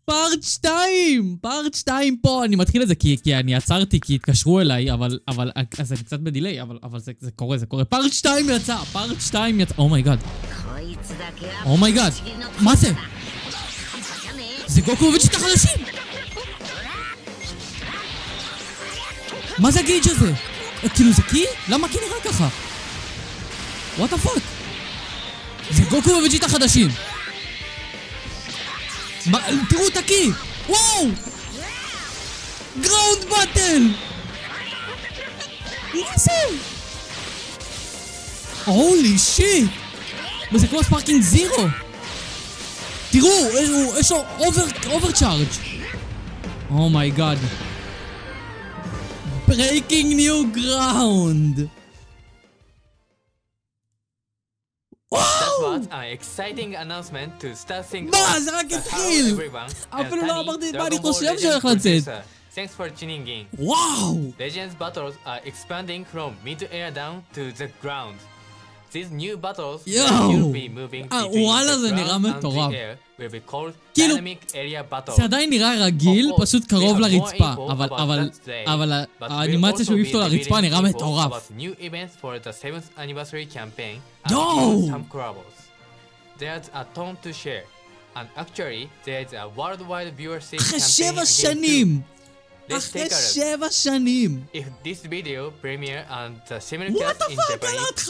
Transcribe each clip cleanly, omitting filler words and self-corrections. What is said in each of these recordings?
פארט 2! פארט 2 פה, אני מתחיל את זה כי אני עצרתי, כי התקשרו אליי, אבל אז אני קצת בדיליי, אבל זה קורה, זה קורה. פארט 2 יצא, פארט 2 יצא, אומייגאד. אומייגאד, מה זה? זה גוקו וג'יטה חדשים! מה זה הגיץ' הזה? כאילו זה קי? למה קי נראה ככה? What the fuck? זה גוקו וג'יטה חדשים! תראו את הקי! וואו! גראונד באטל! מה זה? הולי שיט! וזה כמו ספארקינג זירו! תראו! יש לו אוברצ'ארג' אומייגאד Breaking new ground! That was an exciting announcement to start thinking מה? זה רק התחיל! אפילו לא אמרתי מה אני חושב שהולך לצאת. Thanks for tuning in. וואו! Legends battles are expanding from mid-air down to the ground. These new battles will be moving between the ground and the air will be called dynamic area battles. זה עדיין נראה רגיל, פשוט קרוב לרצפה, אבל האנימציה שהוא העיף אותו לרצפה נראה מטורף. יואו! There's a ton to share, and actually there's a worldwide viewership אחרי campaign 7 שנים! Let's אחרי take a look. 7 שנים! If this video premiere and the simulcast in Japanese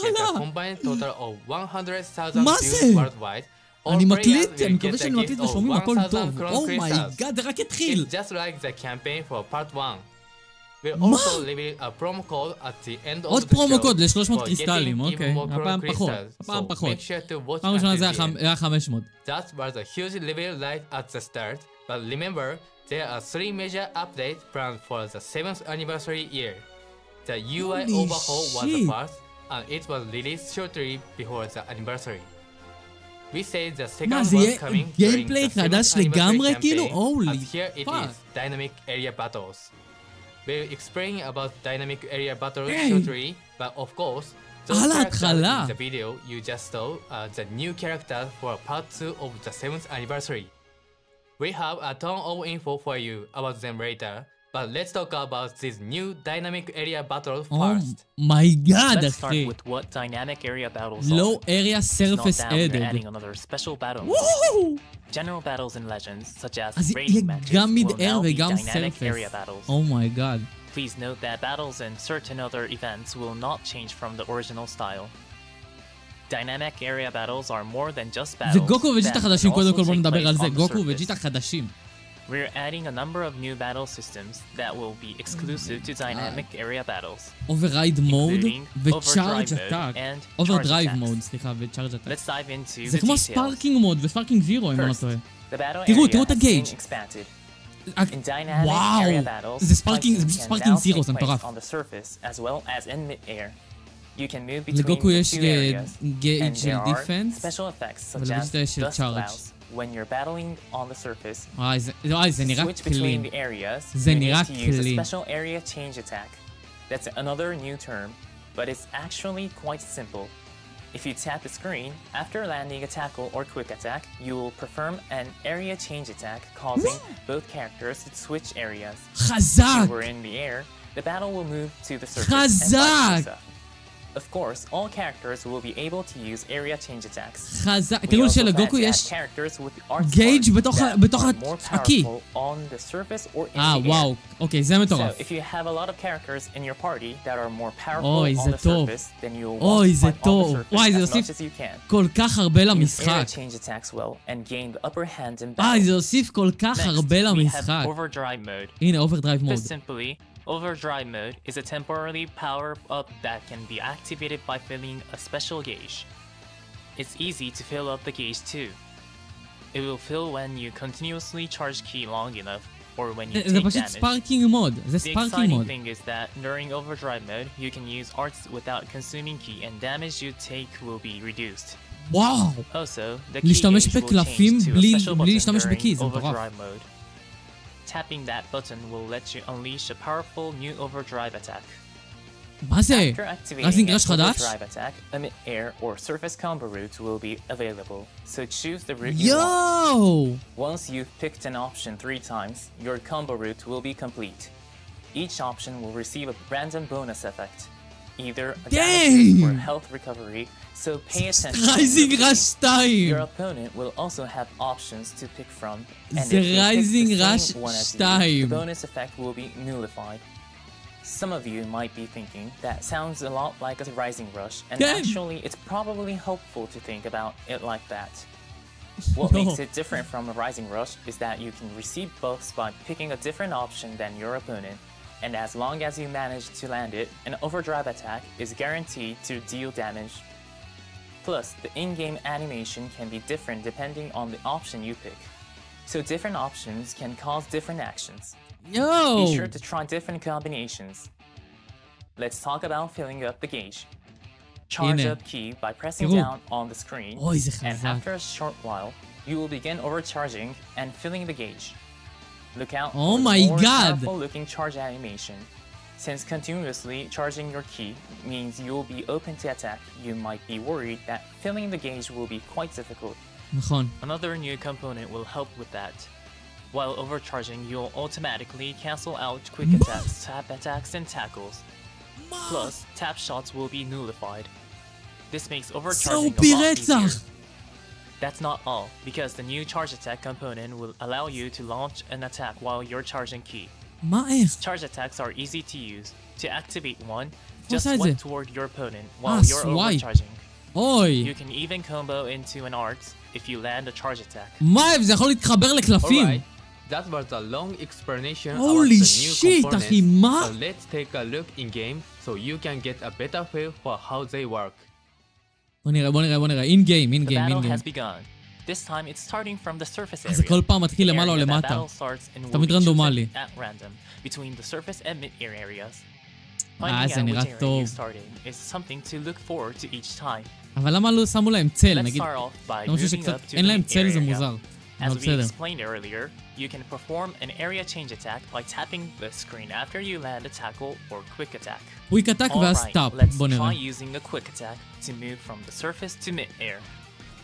get a combined total of 100,000 מה views זה? worldwide, all אני מקליט, players אני will מקווה get a שאני מקליט gift of ושומעים הכל 1,000 טוב. crown אומייגאד, זה רק התחיל! It's just like the campaign for part 1. We'll also reveal a promo code at the end of עוד the פרומו show קוד ל-300 for קריסטלים, getting אוקיי. even more הפעם crown פחות, crystals. הפעם So פחות. make sure to watch פעם ראשונה until זה the end. היה 500. That was a huge level right at the start, but remember, there are 3 major updates planned for the 7th anniversary year. The UI Holy overhaul was the shit. first, and it was released shortly before the anniversary. We say the second מה, זה was יהיה coming during גיימפליי the 7th חדש anniversary לגמרי, campaign, כאילו? and הולי here it פאק. is, dynamic area battles. We'll explain about dynamic area battles Hey. shortly, but of course, those על characters ההתחלה. in the video you just saw are the new characters for part 2 of the 7th anniversary. We have a ton of info for you about them later, but let's talk about this new dynamic area battle first. אומייגאד, Let's start אחי. with what dynamic area battles Low are. area It's not surface down, we're added. adding another special battle mode. וואו! General battles in Legends, such as אז raiding יהיה matches, גם will מיד-אייר now be וגם dynamic area surface. battles. אומייגאד. Please note that battles and certain other events will not change from the original style. Dynamic area battles are more than just battles. זה גוקו וג'יטה that חדשים, can קודם also כל בוא take נדבר place על זה. on the גוקו surface. וג'יטה חדשים. We're adding a number of new battle systems that will be exclusive to dynamic area battles. Override mode including וצ'ארג' overdrive אטאק. mode and אוברדרייב charge מוד, attacks. סליחה, וצ'ארג' אטאק. Let's dive into זה the כמו details. ספארקינג מוד וספארקינג זירו, אם אני לא First, טועה. the battle תראו, area תראו את has הגייג'. been expanded. In dynamic וואו! area battles, זה ספארקינג fighting can ספארקינג now זירו, take זה place מטורף. on the surface as well as in mid-air. You can move between לגוקו the יש two areas, גייג' and של there are דיפנס. special effects such ולבג'יטה יש as של dust צ'ארג'. clouds when you're battling on the surface. וואי, זה נראה Switch between קלין. the areas, זה you נראה need to use a clean. special area change attack. That's another new term, but it's actually quite simple. If you tap the screen, after landing a tackle or quick attack, you will perform an area change attack, causing both characters to switch areas. חזק! If we're in the air, the battle will move to the surface and חזק! vice versa. Of course, all characters will be able to use area change attacks. חזק. We תראו also plan שלגוקו to add יש characters with art גייג' cards בתוך that are more הקי. powerful on the surface or in the air. וואו. אוקיי, זה מטורף. So, if you have a lot of characters in your party that are more powerful אוי, on זה the טוב. surface, then you'll אוי, want to זה fight on the טוב. surface וואי, זה as יוסיף much as you can. כל כך הרבה Use למשחק. area change attacks well and gain the upper hand in וואי, זה battle. יוסיף כל כך Next, הרבה we have למשחק. overdrive mode. הנה, אוברדרייב מוד. Put simply, overdrive mode is a temporary power-up that can be activated by filling a special gauge. It's easy to fill up the gauge too. It will fill when you continuously charge key long enough or when you זה take פשוט damage. ספארקינג מוד. זה The ספארקינג exciting מוד. thing is that during overdrive mode, you can use arts without consuming key and damage you take will be reduced. וואו! Also, the key להשתמש gauge will בקלפים change to a בלי special button להשתמש during בכי, זה מטורף. overdrive mode. Tapping that button will let you unleash a powerful new overdrive attack. מה זה? After activating רייזינג an ראש חדש? overdrive attack, a mid-air or surface combo route will be available, so choose the route you want. יואו! Once you've picked an option 3 times, your combo route will be complete. Each option will receive a random bonus effect, either a damage or health recovery, so pay attention. רייזינג ראש 2! Your opponent will also have options to pick from, and if זה they pick רייזינג the ראש same one as you, 2. the bonus effect will be nullified. Some of you might be thinking that sounds a lot like a rising rush, and actually it's probably helpful to think about it like that. What makes it different from a rising rush is that you can receive buffs by picking a different option than your opponent, and as long as you manage to land it, an overdrive attack is guaranteed to deal damage. Plus, the in-game animation can be different depending on the option you pick. So different options can cause different actions. יואו! Be sure to try different combinations. Let's talk about filling up the gauge. Charge הנה. up key by pressing תראו. down on the screen, אוי, זה and חזק. after a short while, you will begin overcharging and filling the gauge. Look out Oh for my the more God. powerful looking charge animation. Since continuously charging your key means you will be open to attack, you might be worried that filling the gauge will be quite difficult. נכון. Another new component will help with that. While overcharging, you'll automatically cancel out quick attacks, tap attacks, and tackles. Plus, tap shots will be nullified. This makes overcharging a lot easier. That's not all, because the new charge attack component will allow you to launch an attack while you're charging key. מה איך? Charge attacks are easy to use. To activate one, What's just that? swipe toward your opponent while you're swipe. overcharging. אוי! You can even combo into an art if you land a charge attack. מה, זה יכול להתחבר לקלפים? Alright, that was a long explanation about Holy the new shit, components. אחי, מה? So let's take a look in game so you can get a better feel for how they work. בוא נראה. אין גיים. The battle has begun. This time it's starting from the surface area. זה כל פעם מתחיל The למעלה או area that למטה. battle starts and will תמיד be רנדומלי. chosen at random between the surface and mid-air areas. זה Finding out נראה which area טוב. you started is something to look forward to each time. אבל למה לא שמו להם צל? Let's נגיד, start off by אני חושב moving שקצת, up to אין the להם צל mid-air זה area. מוזר. As אבל we בסדר. explained earlier, you can perform an area change attack by tapping the screen after you land a tackle or quick attack. קוויק אטאק ואז Alright, טאפ. let's בוא נראה. try using a quick attack to move from the surface to mid-air.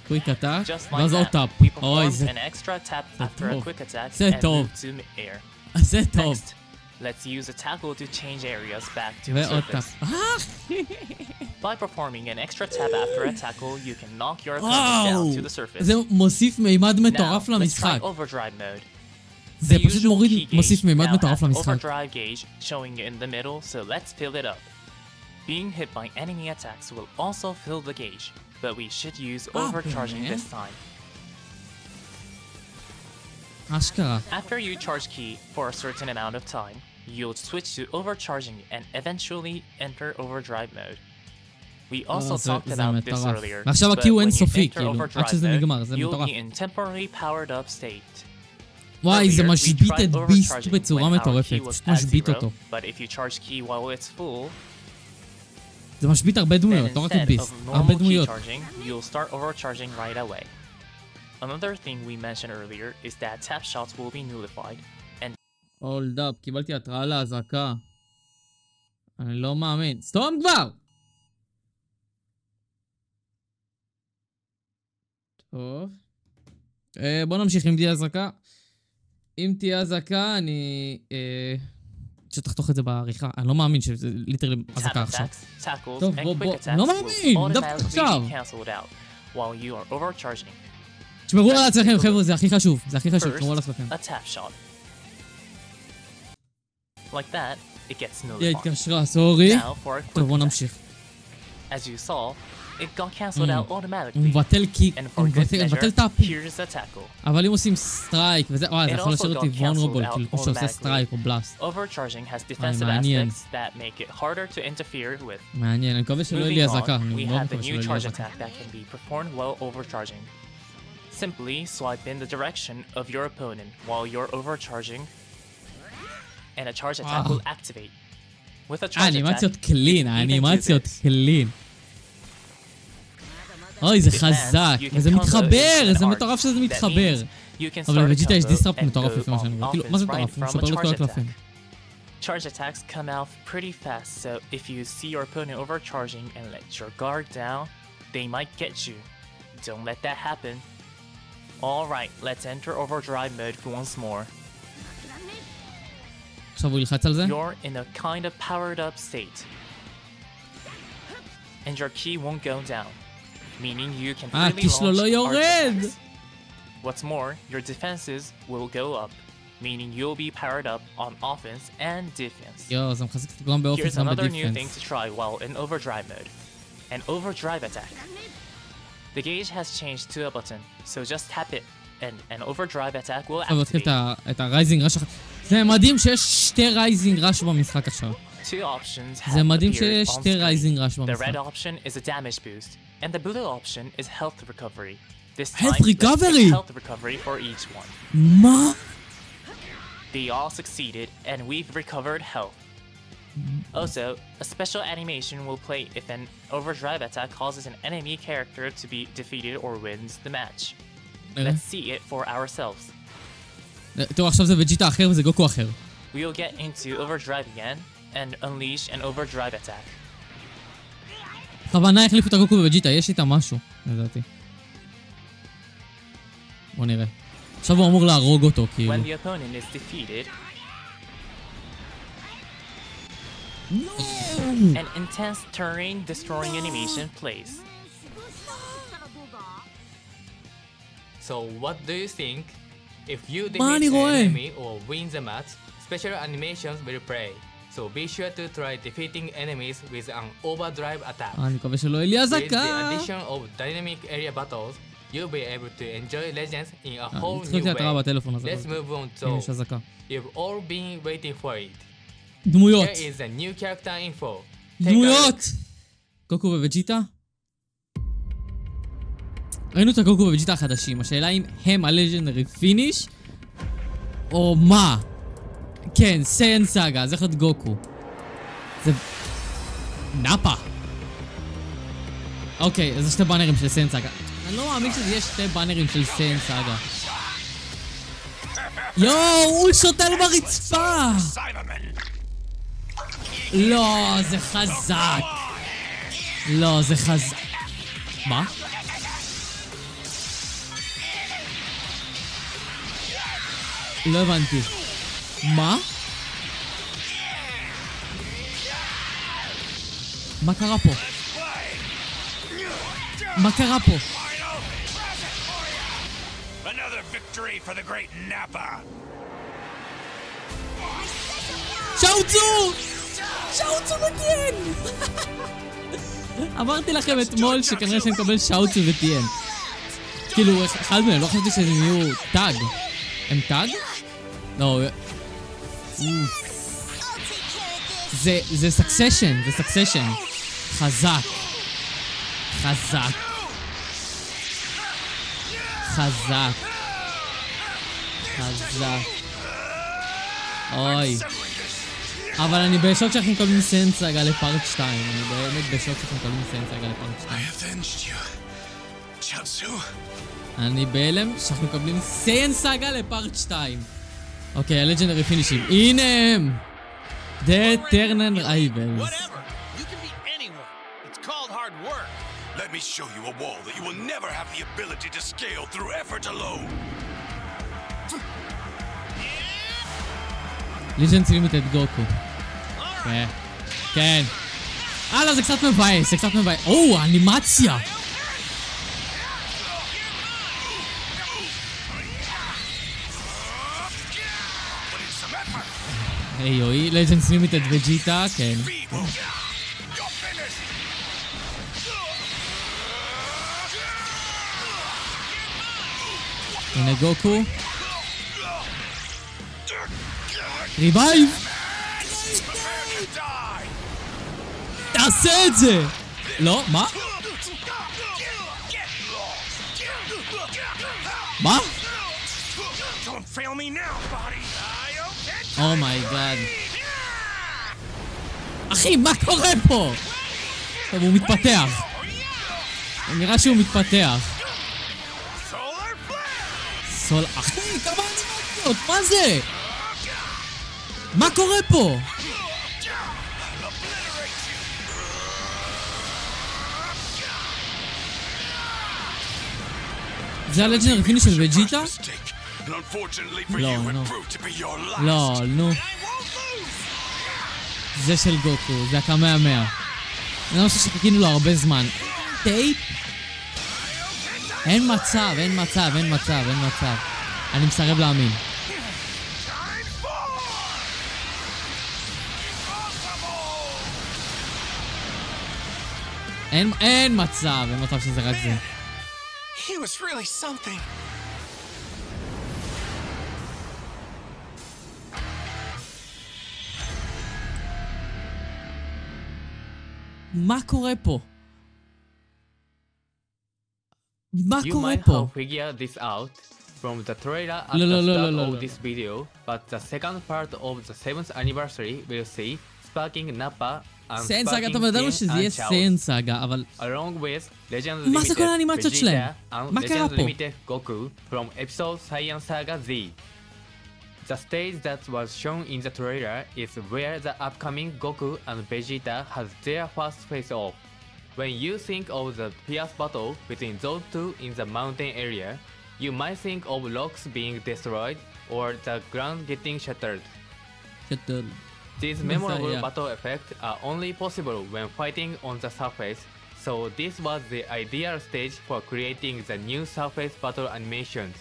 קוויק אטאק, Just like ואז עוד that, טאפ. we אוי, perform זה an extra tap after a טוב. quick attack זה and טוב. move to mid-air. זה טוב. Next, let's use a tackle to change areas back to the ועוד surface. טאפ. By performing an extra tap after a tackle, you can knock your opponent down to the surface. זה מוסיף מימד Now, מטורף let's try למשחק. overdrive mode. זה The פשוט usual מוריד, key gauge מוסיף מימד now מטורף has למשחק. overdrive gauge showing in the middle, so let's fill it up. Being hit by enemy attacks will also fill the gauge, but we should use overcharging באמת? this time. אשכרה. After you charge key for a certain amount of time, you'll switch to overcharging and eventually enter overdrive mode. We also זה talked about this מטורף. earlier, ועכשיו but ה-Q when you אינסופי, enter כאילו, עד overdrive שזה נגמר, mode, זה you'll מטורף. be in temporarily powered up state. וואי, זה Earlier, we משבית tried את ביסט overcharging בצורה when our מטורפת, key was פשוט at משבית zero, אותו. But if you charge key while it's full, זה משבית הרבה then דמויות, לא רק את instead ביסט. of הרבה normal key דמויות. charging, you'll start overcharging right away. Another thing we mentioned earlier is that tap shots will be nullified, and הולד אפ, קיבלתי התראה להזעקה. אני לא מאמין. סתום כבר! טוב. בוא נמשיך אם תהיה הזעקה. אם תהיה הזעקה, אני... שתחתוך את זה בעריכה. אני לא מאמין שזה ליטרלי tap הזעקה עכשיו. attacks, tackles, טוב, and בוא, quick attacks לא will מאמין! דווקא automatically עכשיו! be cancelled out while you are overcharging. תשמרו על עצמכם, חבר'ה, זה הכי חשוב. זה הכי חשוב, תשמרו על First, עצמכם. a tap shot. Like that, it gets היא nullified. התקשרה, סורי. Now for a טוב, quick בוא attack. נמשיך. As you saw, it got cancelled out הוא automatically. מבטל קיק, And הוא for good מבטל measure, טאפים. here's a tackle. אבל אם עושים סטרייק וזה, וואי, זה It יכול also להשאיר אותי got וולנרבול, cancelled כאילו, out כמו שעושה automatically. סטרייק או בלאסט. Overcharging has defensive מעניין. aspects that make it harder to interfere with. מעניין, אני מקווה שלא יהיה לי Moving הזעקה. on, אני we מאוד have the מקווה שלא new יהיה לי charge הזעקה. attack that can be performed while overcharging. Simply swipe in the direction of your opponent while you're overcharging, and a charge attack will activate. With a charge האנימציות attack, קלין, you can even do האנימציות this. קלין. אוי, זה חזק, You can וזה combo מתחבר, into an זה art. מטורף שזה That מתחבר. means you can אבל start a בווג'יטה יש combo דיסטראפט and מטורף go לפי מה שאני on רואה. כאילו, מה זה offense מטורף? right הוא from משפר a לו את כל charge הקלפים. attack. Charge attacks come out pretty fast, so if you see your opponent overcharging and let your guard down, they might get you. Don't let that happen. Alright, let's enter overdrive mode once more. עכשיו הוא ילחץ על זה? You're in a kind of powered up state. And your key won't go down, meaning you can freely שלו לא launch יורד! charge attacks. What's more, your defenses will go up, meaning you'll be powered up on offense and defense. יו, זה מחזק את גם באופנס Here's גם another new thing בדיפנס. to try while in overdrive mode. An overdrive attack. The gauge has changed to a button, so just tap it and an overdrive attack will עכשיו נתחיל activate. את הרייזינג ראש. זה מדהים שיש שתי רייזינג ראש במשחק עכשיו. Two options have זה מדהים appeared שיש on שתי screen. רייזינג ראש The red במשחק. option is a damage boost, and the blue option is health recovery. This Health time, let's recovery? get health recovery for each one. מה? They all succeeded, and we've recovered health. Also, a special animation will play if an overdrive attack causes an enemy character to be defeated or wins the match. Let's see it for ourselves. תראו, עכשיו זה וג'יטה אחר וזה גוקו אחר. We'll get into overdrive again and unleash an overdrive attack. בכוונה החליפו את הגוקו וג'יטה, יש איתה משהו, לדעתי. בוא נראה. עכשיו הוא אמור להרוג אותו, כאילו. When the opponent is defeated, an intense terrain-destroying animation plays. So what do you think? If you מה defeat אני an רואה? enemy or win the match, special animations will play. So be sure to try defeating enemies with an overdrive attack. אני מקווה שלא יהיה לי With the אזעקה. addition of dynamic area battles, you'll be able to enjoy legends in a whole התחילתי new התראה way. בטלפון הזה. Let's move on הנה, יש to אזעקה. you've all been waiting for it. דמויות. Here is the new character info. Take a דמויות! look. גוקו וווג'יטה? ראינו את הגוקו וווג'יטה החדשים, השאלה אם הם הלג'נדרי פיניש או מה? כן, סיין סאגה, זה יכול להיות גוקו. זה... נאפה. אוקיי, אז זה שתי באנרים של סיין סאגה. אני לא מאמין שזה יש שתי באנרים של סיין סאגה. יואו, הוא שוטל ברצפה! לא, זה חזק. לא, זה חזק. מה? לא הבנתי. מה? מה קרה פה? מה קרה פה? Another victory for the great Nappa. שאוצו! שאוצו וטיין! אמרתי לכם אתמול שכנראה שאני מקבל שאוצו וטיין. כאילו, אחד מהם, לא חשבתי שזה יהיו טאג. הם טאג? לא, זה סקסשן, זה סקסשן. חזק. חזק. חזק. חזק. אוי. אבל אני בשוק שאנחנו מקבלים סיין סאגה לפארט 2. אני באמת בשוק שאנחנו מקבלים סיין סאגה לפארט 2. אני בהלם שאנחנו מקבלים סיין סאגה לפארט 2. אוקיי, הלג'נדרי פינישים. הנה הם! The Eternal Rivals. You can be anyone. It's called hard work. Let me show you a wall that you will never have the ability to scale through effort alone. Legends Limited גוקו. כן. כן. לא, זה קצת מבאס, זה קצת מבאס. או, האנימציה! היי אוי, Legends Limited וג'יטה, כן. הנה גוקו. ריבייב! תעשה את זה! לא, מה? מה? אומייגאד. אחי, מה קורה פה? טוב, הוא מתפתח. נראה שהוא מתפתח. אחי, כמה אנימציות, מה זה? מה קורה פה? זה הלג'נדרי פיניש של וג'יטה? לא, נו. לא, נו. זה של גוקו, זה הקמע-100. זה משהו שחיכינו לו הרבה זמן. טייפ? אין מצב, אין מצב, אין מצב, אין מצב. אני מסרב להאמין. אין מצב, אין מצב שזה רק זה. He was really something. מה קורה פה? מה You קורה might פה? have figured this out from the trailer at the start of this video, but the second part of the 7th anniversary will see sparking Nappa and סיין סאגה, sparking אתה ידענו King שזה יהיה and Chaos, סיין סאגה, אבל... along with Legend מה זה כל האנימציות Limited שלהם? Vegeta and מה קרה Legend פה? Limited Goku from episode Saiyan Saga Z. The stage that was shown in the trailer is where the upcoming Goku and Vegeta has their first face-off. When you think of the fierce battle between those two in the mountain area, you might think of rocks being destroyed or the ground getting shattered. These memorable battle effects are only possible when fighting on the surface, so this was the ideal stage for creating the new surface battle animations.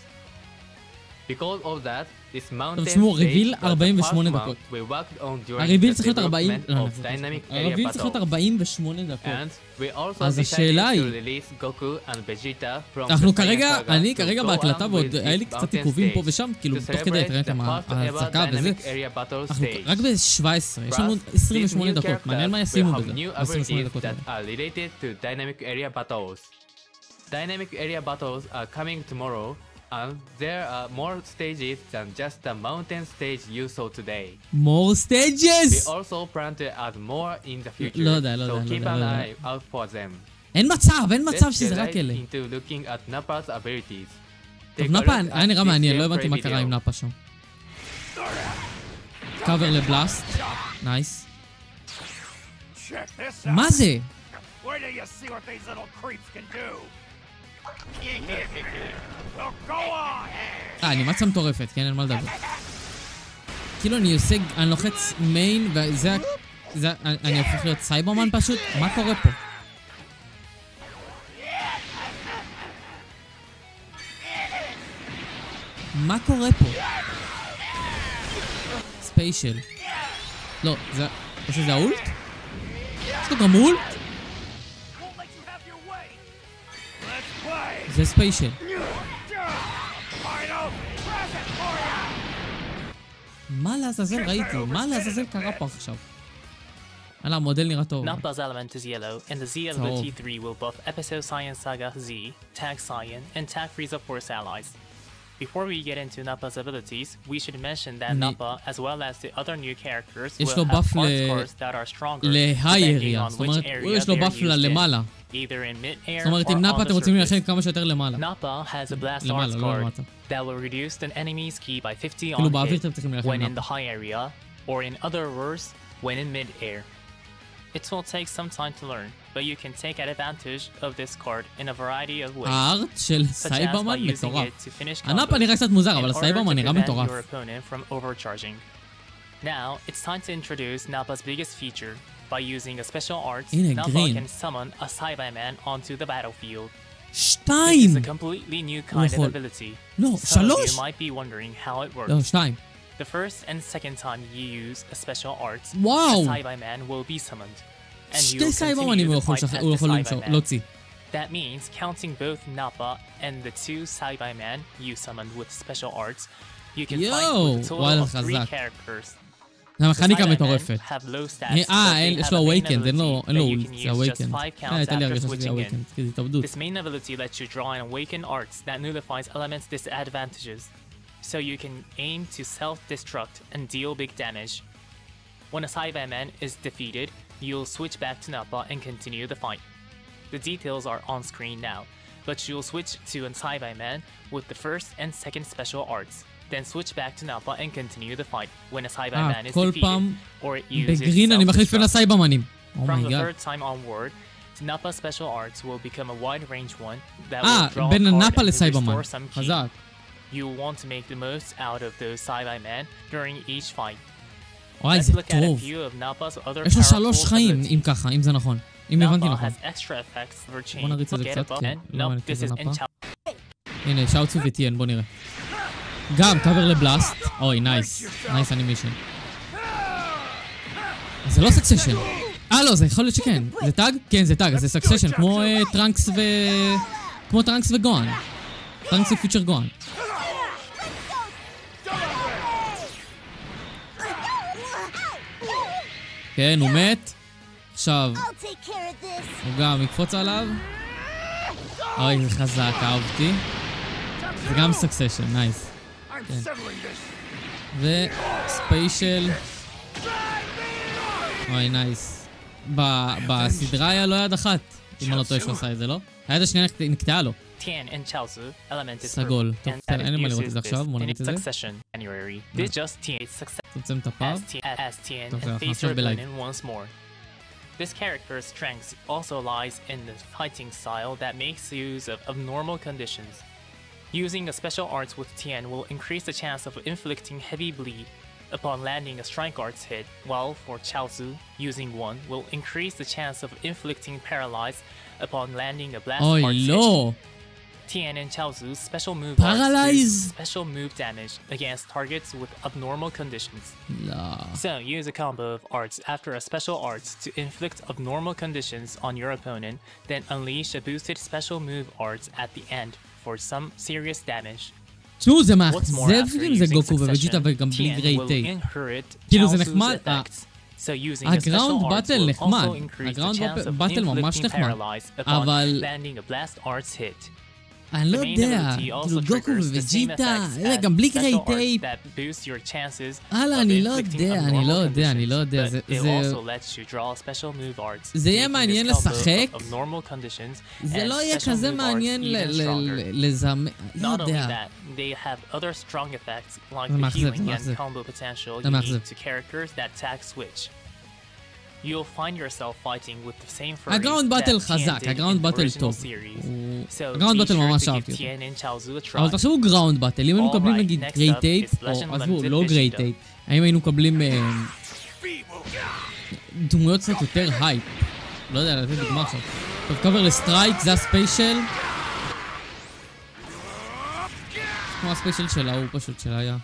Because of that, this mountain תשמעו, stage רביל was the 48 first דקות. one we worked on during הרביל the צריך להיות 40... development of dynamic area הרביל צריך להיות battles. 48 דקות. And we also אז decided השאלה to היא... release Goku and Vegeta from אנחנו the כרגע, Saiyan Saga אני to כרגע go בהקלטה on ועוד with היה לי this קצת mountain עיכובים פה stage ושם, כאילו, to תוך כדי celebrate ראיתם the first ever ההצגה וזה. dynamic area battle אנחנו stage. רק ב-17, יש לנו Plus, 28 these new דקות, מעניין מה characters ישימו will have בזה, new ב-28 abilities דקות that האלה. are related to dynamic area battles. Dynamic area battles are coming tomorrow, and there are more stages than just the mountain stage you saw today. more We stages! also plan to add more in the future, לא יודע, לא so יודע, keep לא an יודע. eye out for them. אין מצב, אין מצב Let's שזה get רק right אלה. into looking at Nappa's abilities. טוב, Take a נאפה, look היה at נראה this מעניין, לא gameplay הבנתי מה קרה video. עם נאפה שם. קאבר לבלאסט, נייס. Check this out. מה זה? Where do you see what these little creeps can do? Well, go on. אנימציה מטורפת, כן, אין מה לדבר. כאילו אני לוחץ מיין, וזה... אני הופך להיות סייברמן פשוט? מה קורה פה? מה קורה פה? ספיישל. לא, זה... יש לזה האולט? יש לו גם אולט? Won't let you have your way. Let's play. זה ספיישל. Final, present for you. מה לעזאזל ראיתי? מה לעזאזל קרה פה עכשיו? יאללה, המודל נראה טוב. Nappa's element is yellow, and the Z of the T3 will buff Episode Saiyan Saga Z, Tag Saiyan, and Tag Frieza Force allies. Before we get into Nappa's abilities, we should mention that Nappa, as well as the other new characters, יש will לו have באף art scores that are stronger, להיי depending אריה. on זאת which אומרת, area יש לו they're באף used in, למעלה. either in mid-air זאת אומרת, or עם נאפה on אתם the רוצים להילחם surface. כמה שיותר למעלה. Nappa has a blast למעלה, arts לא card למטה. that will reduce an enemy's ki by 50 כאילו on באוויר hit אתם צריכים להילחם when עם in the נאפה. high area, or in other words, when in mid-air. It will take some time to learn, but you can take advantage of this card in a variety of ways, הארט של such as by סייברמן using מטורף. it to finish הנאפה combos נראה קצת מוזר, in אבל order הסייברמן to נראה prevent מטורף. your opponent from overcharging. Now, it's time to introduce Nappa's biggest feature. By using a special arts, הנה, Nappa green. can summon a Cyberman onto the battlefield. This שתיים! is a completely new kind of יכול. ability. לא, Some of שלוש! you might be wondering how it works. לא, שתיים. The first and second time you use a special arts, וואו! a Cyberman will be summoned. And you שתי will סייברמנים continue הוא to יכול fight as הוא the יכול Cyberman. להוציא. That means counting both Nappa and the two Cybermen you summoned with special arts, you can fight Yo! with a וואלה, total of 3 חזק. characters. זה המכניקה Cybermen מטורפת. have low stats, but אין, they יש have לו a main awakened, אין לו ability that you אולט, can זה use just awakened. 5 counts הייתה לי after הרגשה שזה switching in. awakened, כי זה התאבדות. This main ability lets you draw and awaken arts that nullifies elements' disadvantages, so you can aim to self-destruct and deal big damage. When a Cyberman is defeated, you'll switch back to Nappa and continue the fight. The details are on screen now, but you'll switch to a Cyberman with the first and second special arts. Then switch back to Nappa and continue the fight when a Saibaman is כל defeated, פעם or it uses בגרין אני מחליף בין self-destruct. הסייברמנים. From the אומייגאד. third time onward, Nappa special arts will become a wide-range one that will draw a בין card הנאפה and לסייברמן. restore some ki. חזק. You will want to make the most out of those Saibaman during each fight. וואי, Let's זה look at a טוב. few of Nappa's other יש לו 3 powerful חיים, abilities. אם ככה, אם זה נכון. אם הבנתי Nappa נכון. has extra effects for בוא chain. נריץ את זה Get קצת, above כן. and לא nope, מעניין this זה is נאפה. in הנה, שאוצו וטיין, בוא נראה. גם, קאבר לבלאסט. אוי, נייס. נייס אנימיישן. זה לא סקסשן. לא, זה יכול להיות שכן. זה טאג? כן, זה טאג, זה סקסשן, כמו טרנקס כמו טרנקס וגואן. טרנקס ופיוטר גואן. כן, הוא מת. עכשיו, הוא גם יקפוץ עליו. אוי, זה חזק, אהבתי. זה גם סקסשן, נייס. וספיישל. אוי, נייס. בסדרה היה לו יד אחת. אם אני לא טועה שהוא עשה את זה, לא? היד השנייה נקטעה לו. סגול. טוב, אין לי מה לראות את זה עכשיו, בוא נריץ את זה. צמצם את הפער. טוב, זה אנחנו עכשיו בלייב. This character's strength also lies in the fighting style that makes use of abnormal conditions. Using a special arts with Tien will increase the chance of inflicting heavy bleed upon landing a strike arts hit, while for Chaozu, using one will increase the chance of inflicting paralyze upon landing a blast arts hit. לא! Tien and Chaozu's special move Paralyze! arts do special move damage against targets with abnormal conditions. לא. So use a combo of arts after a special arts to inflict abnormal conditions on your opponent, then unleash a boosted special move arts at the end for some serious damage. תשמעו, זה What's more, מאכזב after אם זה using גוקו ובג'יטה succession, וגם בלי Tien גריי will טייק. inherit כאילו זה Chaozu's נחמד, effects. So using a הגראונד special arts באטל will נחמד. also increase the הגראונד chance of באטל ממש inflicting נחמד. paralyze upon אבל landing a blast arts hit. אני לא The main יודע, ability also כאילו גוקו triggers the same ובג'יטה, effects גם as בלי special גריי arts טייפ. that boost your chances אני of לא inflicting יודע, abnormal אני לא יודע. conditions, but it also lets you draw special move arts, זה יהיה making מעניין this combo לשחק. of abnormal conditions זה and לא יהיה special כזה move arts מעניין even stronger. לזמן... לא Not only יודע. that, they have other strong effects like זה the מאכזב, healing זה and מאכזב. combo potential זה מאכזב. unique to characters that tag switch. You'll find yourself fighting with the same furry הגראונד באטל that Tien חזק, did הגראונד in the באטל original טוב. series. So הגראונד be באטל sure ממש to אהבתי give אותו. Tien and Chaozu a try. אבל תחשבו גראונד באטל, אם היינו מקבלים Alright, נגיד next גריי up טייפ, is או Legend עזבו, Limited לא גריי Vegeta. טייפ, האם היינו מקבלים דמויות קצת יותר הייפ? לא יודע, לתת דוגמה עכשיו. טוב, קאבר לסטרייק, זה הספיישל. כמו הספיישל שלה, הוא פשוט שלה היה.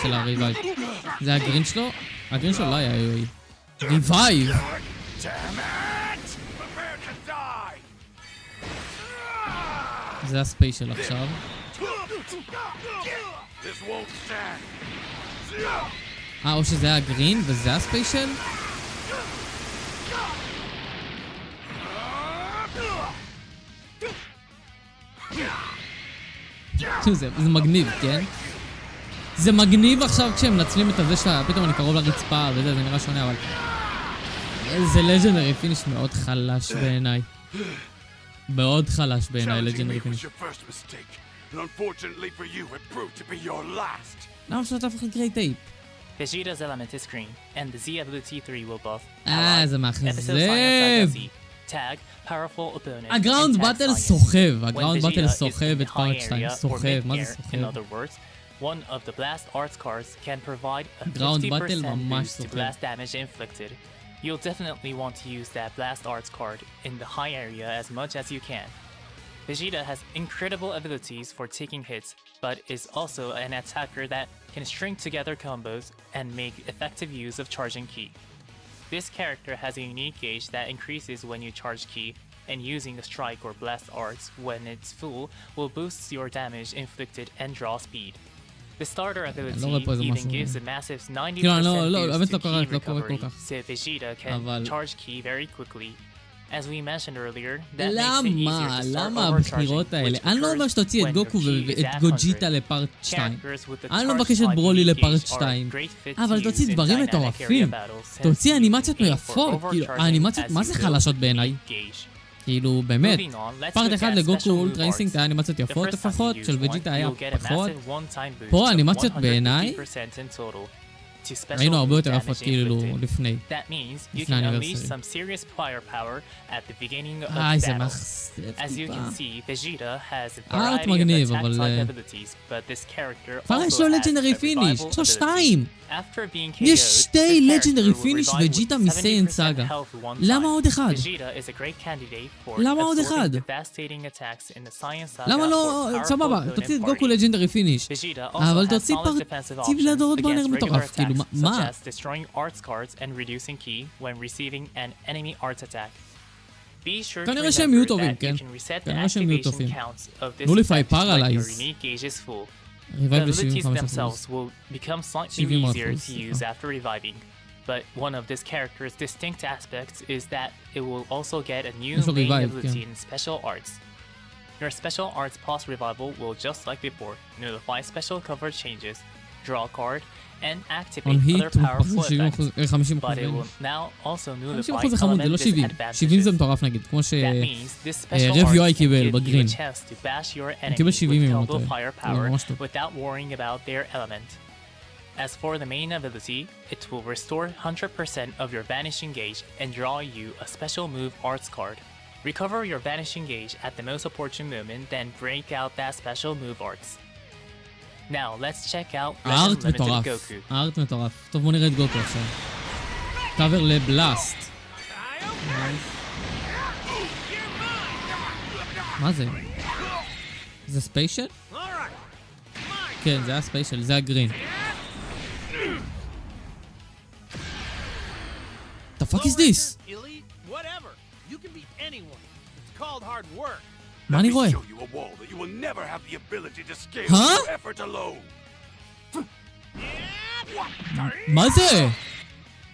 של הריבייב. זה הגרין שלו? הגרין שלו לא היה יואי. ריבייב! זה הספיישל עכשיו. או שזה היה גרין וזה הספיישל? זה מגניב, כן? זה מגניב עכשיו כשהם מנצלים את הזה שלה, פתאום אני קרוב לרצפה וזה, זה נראה שונה, אבל... זה לג'נדרי פיניש מאוד חלש בעיניי. מאוד חלש בעיניי, לג'נדרי פיניש. למה שאתה הפך לגריי טייפ? Vegeta's element is green, and the Z ability 3 will buff. זה מאכזב! Tag, powerful opponent. הגראונד באטל סוחב, הגראונד באטל סוחב את פארט 2, סוחב, מה זה סוחב? In other words, one of the blast arts cards can provide a 50% boost to blast damage inflicted. You'll definitely want to use that blast arts card in the high area as much as you can. Vegeta has incredible abilities for taking hits, but is also an attacker that can string together combos and make effective use of charging ki. This character has a unique gauge that increases when you charge ki, and using a strike or blast arts when it's full will boost your damage inflicted and draw speed. The starter ability even gives a massive 90% boost to ki recovery, so Vegeta can charge ki very quickly. As we mentioned earlier, that makes it easier to start overcharging, which אני לא אומר שתוציא את גוקו ואת גוג'יטה לפארט 2. אני לא מבקש את charge ברולי speed לפארט gauge 2. are great fit to אבל use תוציא in דברים dynamic מטורפים. area battles, since תוציא you אנימציות can aim for יפות. כאילו, overcharging האנימציות, as מה you זה build חלשות בעיניי? gauge. כאילו, באמת. Moving on, let's פארט look אחד at לגוקו special אולטרה move אינסטינקט היה arts. אנימציות The יפות first time לפחות, you של use וג'יטה one, היה you'll get a פחות. massive one-time boost פה of האנימציות בעיניי 150% in total to special היינו הרבה move יותר damage יפות כאילו inflicted. לפני. That means you לפני can unleash האניברסרי. some serious firepower at the beginning of איזה battle. מחשף As you טיפה. can see, Vegeta has a הארט variety of מגניב, attack אבל, type abilities, but this character כבר also יש לו has לג'נדרי a פיניש, revival יש לו ability. 2! After being KO'd, יש שתי this לג'נדרי character will פיניש revive with וג'יטה 70% מסיין סאגה. health one למה time. עוד אחד? Vegeta is a great candidate for למה עוד absorbing אחד? devastating attacks in the Saiyan Saga למה לא, for powerful סבבה, opponent תוציא את party. גוקו לג'נדרי פיניש. Vegeta אבל also has תוציא solid defensive פרטיב options לדורות באנר against regular מטורף, כאילו, attacks, מה? such as destroying arts cards and reducing ki when receiving an enemy arts attack. Be sure to כנראה שהם יהיו remember טובים, that כן? you can reset the כנראה שהם יהיו activation טובים. counts of this תנו לי effect when paralyze. your unique gauge is full. The ריבייב abilities ל-75%. themselves will become slightly 70%, easier to use סליחה. after reviving. But one of this character's distinct aspects is that it will also get a new יש לו main revive, ability כן. in special arts. Your special arts pulse revival will, just like before, nullify special cover changes, draw a card, and On activate other hit הוא powerful פחות effects. 50%. But it will now also 50% nullify זה חמוד, זה לא element 70. 70 זה disadvantages. מטורף נגיד, כמו ש... That means this special רב UI arts can קיבל give you בגרין. a chance to bash your enemy קיבל 70 with אם אני double לא טועה. זה firepower ממש טוב. without worrying about their element. As for the main ability, it will restore 100% of your vanishing gauge and draw you a special move arts card. Recover your vanishing gauge at the most opportune moment, then break out that special move arts. Now let's check out הארט Legend Limited מטורף. Goku. הארט מטורף. טוב, בוא נראה את גוקו עכשיו. קאבר לבלאסט. מה זה? זה ספיישל? כן, זה היה ספיישל, זה הגרין. The fuck is this? Elite, whatever. You can beat anyone. It's called hard work. מה אני רואה? Show you a wall that you will never have the ability to scale Huh? through effort alone. מה זה?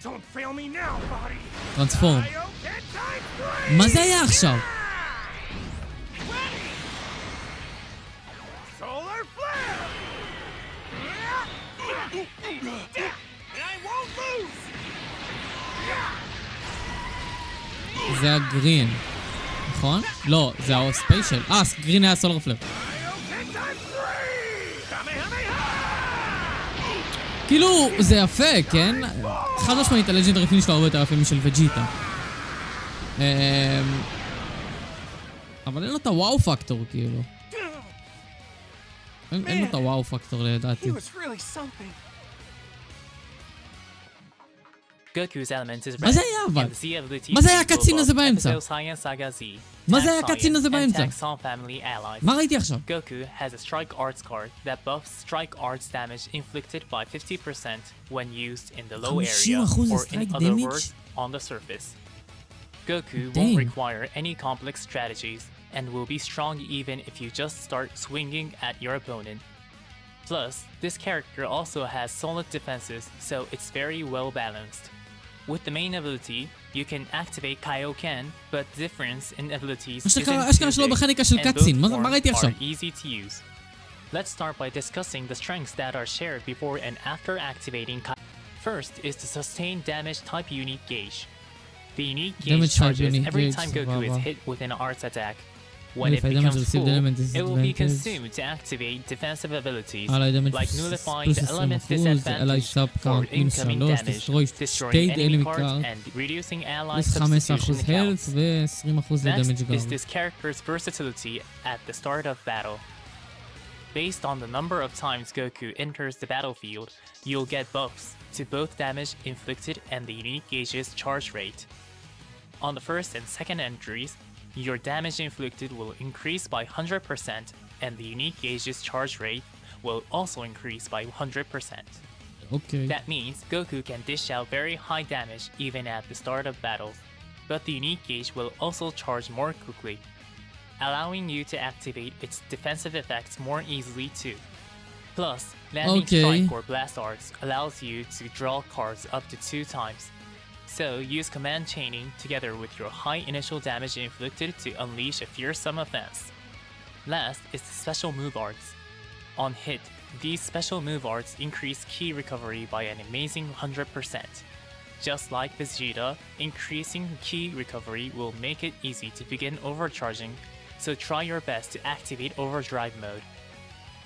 Don't fail me now, body. טרנספורם. Kaioken time 3! מה זה היה עכשיו? Solar flare! And I won't lose! זה הגרין. נכון? לא, זה הספיישל. גרין היה סולר פלר. Kaioken time 3! Kamehameha! כאילו, זה יפה, כן? חד משמעית, הלג'נדרי פיניש שלו הרבה יותר יפה משל וג'יטה. אבל אין לו את הוואו פקטור, כאילו. אין לו את הוואו פקטור, לדעתי. He was really something. Goku's element is מה זה red, היה אבל? and the Z ability מה זה היה will הקצין buff הזה באמצע? episode Saiyan Saga Z, מה זה Tag היה הקצין Saiyan, הזה and באמצע? Tag Son family allies. מה ראיתי עכשיו? Goku has a strike arts card that buffs strike arts damage inflicted by 50% when used in the low area 50% or in strike other damage? words on the surface. Goku Dang. won't require any complex strategies and will be strong even if you just start swinging at your opponent. Plus, this character also has solid defenses, so it's very well balanced. With the main ability, you can activate Kaioken, but the difference in abilities isn't אשכרה too שלו big, בחניקה של and both קאצין. מה ראיתי forms עכשיו? are easy to use. Let's start by discussing the strengths that are shared before and after activating First is the sustained damage type unique gauge. The unique Damage gauge type charges unique every gauge, time Goku is wow. hit with an arts attack. When it If I damage becomes received full, element it will be disadvantage. consumed to activate defensive abilities, Ally damage like plus nullifying the 20%, element ally disadvantage sub for count minus incoming 3, damage, destroy destroying state enemy enemy cards, card, and reducing ally plus 15% substitution health counts. ו-20% Next לדמג' is גארד. this character's versatility at the start of battle. Based on the number of times Goku enters the battlefield, you'll get buffs to both damage inflicted and the unique gauge's charge rate. On the first and second entries, your damage inflicted will increase by 100% and the unique gauge's charge rate will also increase by 100%. אוקיי. That means Goku can dish out very high damage even at the start of battles, but the unique gauge will also charge more quickly, allowing you to activate its defensive effects more easily too. Plus, landing strike or blast arts allows you to draw cards up to 2 times. So use command chaining together with your high initial damage inflicted to unleash a fearsome offense. Last is the special move arts. On hit, these special move arts increase ki recovery by an amazing 100%. Just like Vegeta, increasing ki recovery will make it easy to begin overcharging, so try your best to activate overdrive mode.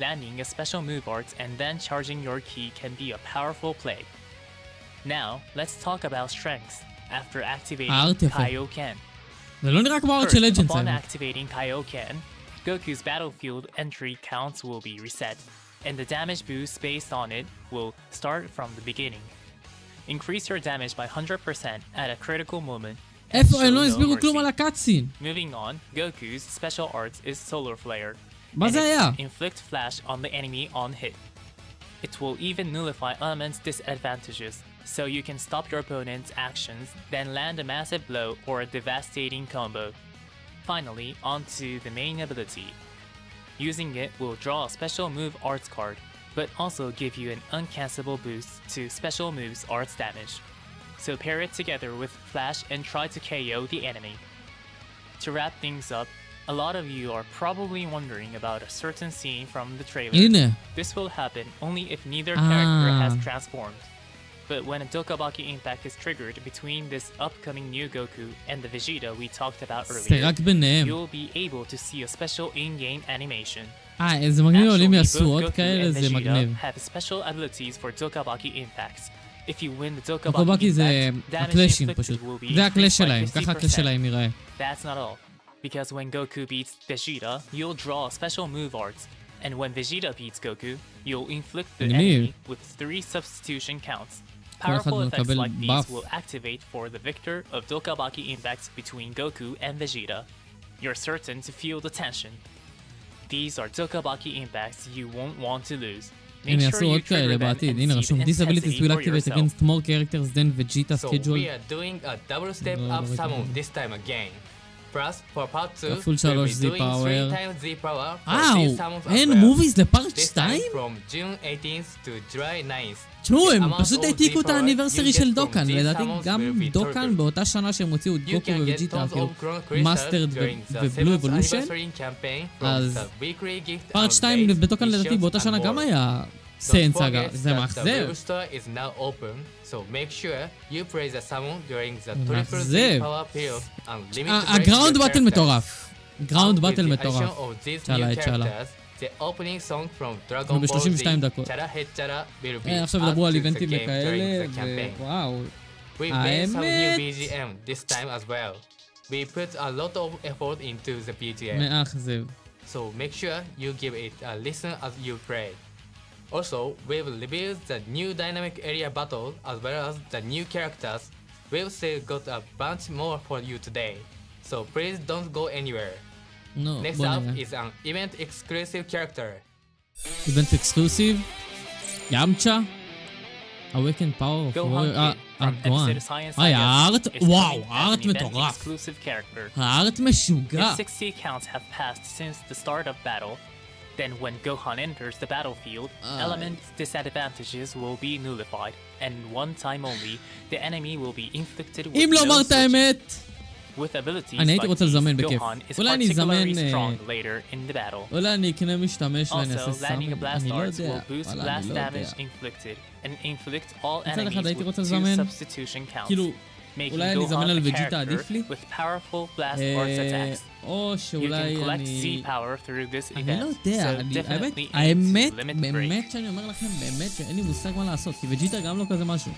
Landing a special move art and then charging your ki can be a powerful play. Now, let's talk about strengths after activating Kaioken. זה לא נראה כמו הארט של לג'נדס. Upon activating Kaioken, Goku's battlefield entry counts will be reset, and the damage boost based on it will start from the beginning. Increase your damage by 100% at a critical moment. איפה? הם לא הסבירו כלום על הקאטסין. Moving on, Goku's special arts is Solar Flare. מה זה היה? Inflict flash on the enemy on hit. It will even nullify elements' disadvantages, so you can stop your opponent's actions, then land a massive blow or a devastating combo. Finally, onto the main ability. Using it will draw a special move arts card, but also give you an uncancelable boost to special moves arts damage. So pair it together with flash and try to KO the enemy. To wrap things up, a lot of you are probably wondering about a certain scene from the trailer. This will happen only if neither character has transformed. But when a Dokabaki impact is triggered between this upcoming new Goku and the Vegeta we talked about earlier, you'll be able to see a special in-game animation. איזה מגניב, עולים יעשו עוד כאלה, זה מגניב. have special abilities for Dokabaki impacts. If you win the Dokabaki דוקובאקי זה impact, damage הקלאשים inflicted פשוט. will be זה הקלאש increased by שלהם, ככה הקלאש שלהם ייראה. That's not all. Because when Goku beats Vegeta, you'll draw a special move art. And when Vegeta beats Goku, you'll inflict the enemy with 3 substitution counts. Powerful effects like these will activate for the victor of Dokabaki impacts between Goku and Vegeta. You're certain to feel the tension. These are Dokabaki impacts you won't want to lose. הם יעשו עוד כאלה בעתיד, הנה רשום Disabilities will activate against more characters than Vegeta schedule. So we are doing a double step up summon this time again. Plus, for part 2, כפול we'll 3 be Z doing 3 power. times Z power for these summons as אין well. מוביז לפארט This 2? time from June 18th to July 9th. תשמעו, הם The amount פשוט of העתיקו Z את power האניברסרי you של get from דוקן. these לדעתי summons גם will be דוקן triggered. באותה שנה שהם הוציאו את You גוקו can get וויג'יטה, tons כאילו of Chrono Crystals מאסטרד during the ובלו 7th אבולושן. anniversary campaign from אז the weekly gift פארט 2 updates, בדוקן לדעתי missions באותה and שנה גם more. היה Don't סיין סאגה, forget זה that the מאכזב. web store is now open, so make sure you play the summon during the triple מאכזב. Z power period and limit הגראונד באטל מטורף. גראונד With באטל the מטורף. addition of these צ'אלה, new צ'אלה. characters, the opening song from Dragon אנחנו Ball Z, ב-32 דקות. צ'אלה הצ'אלה will be עכשיו added דברו על to the איבנטים game וכאלה, during the campaign. וואו. We made some האמת? new BGM this time as well. We put a lot of effort into the BGM, מאכזב. so make sure you give it a listen as you play. Also, we've revealed the new dynamic area battle as well as the new characters. We've still got a bunch more for you today, so please don't go anywhere. נו, Next בוא up נראה. is an event exclusive character. איבנט אקסקלוסיב. יאמצ'ה. Awaken Power of Gohan Warrior. Kid from הדרגון. episode Science הארט, is וואו, coming as הארט an event מטורף. exclusive character. הארט משוגע. If 60 accounts have passed since the start of battle, then when Gohan enters the battlefield, element disadvantages will be nullified, and one time only, the enemy will be inflicted with אם לא no אמרת switching. האמת, With abilities אני הייתי like רוצה these, לזמן בכיף. Gohan is אולי אני particularly אזמן, strong later in the battle. אולי אני אקנה משתמש ואני אעשה Also, landing a סאמן, blast אני לא arts יודע, will boost וואלה, אני blast לא יודע. damage inflicted, and inflict all מצד אחד enemies הייתי with רוצה 2 לזמן, substitution counts, כאילו, making אולי אני אזמן Gohan על a וג'יטה עדיף לי, character with powerful blast arts attacks. או You שאולי can collect אני... Z power through this אני לא event, יודע, so definitely aim האמת, to limit באמת break. שאני אומר לכם, באמת שאין לי מושג מה לעשות, כי וג'יטה גם לא כזה משהו.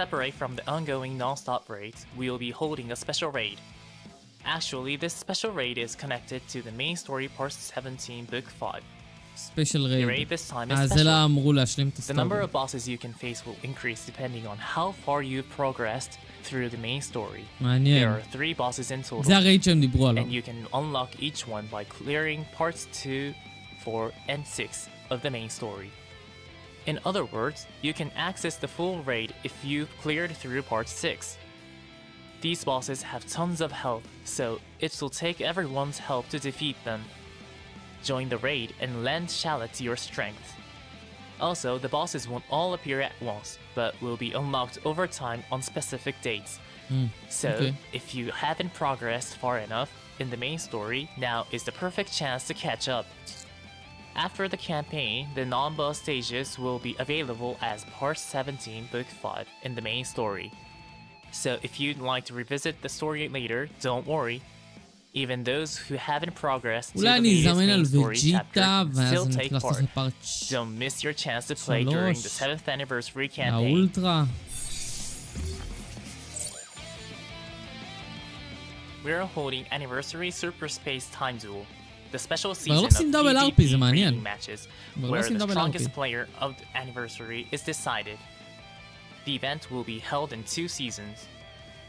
Separate from the ongoing non-stop raids, we will be holding a special raid. Actually, this special raid is connected to the main story part 17, book 5. ספיישל The raid רייד. this time is זה לא special. אמרו להשלים את The הסטורי. number of bosses you can face will increase depending on how far you've progressed through the main story. מעניין. There are 3 bosses in total, זה הרייד שהם דיברו עליו. and you can unlock each one by clearing parts 2, 4, and 6 of the main story. In other words, you can access the full raid if you've cleared through part 6. These bosses have tons of health, so it will take everyone's help to defeat them. Join the raid and lend Shallot your strength. Also, the bosses won't all appear at once, but will be unlocked over time on specific dates. So, okay. if you haven't progressed far enough in the main story, now is the perfect chance to catch up. After the campaign, the non-boss stages will be available as Part 17, Book 5 in the main story. So if you'd like to revisit the story later, don't worry. Even those who haven't progressed to the latest main story chapter can still take part. Don't miss your chance to play during the 7th anniversary campaign. האולטרה. We're holding Anniversary Super Space Time Duel, the special לא season עושים of דאבל PvP ארפי, זה מעניין. breeding matches, לא where עושים the דאבל strongest ארפי. player of the anniversary is decided. The event will be held in 2 seasons.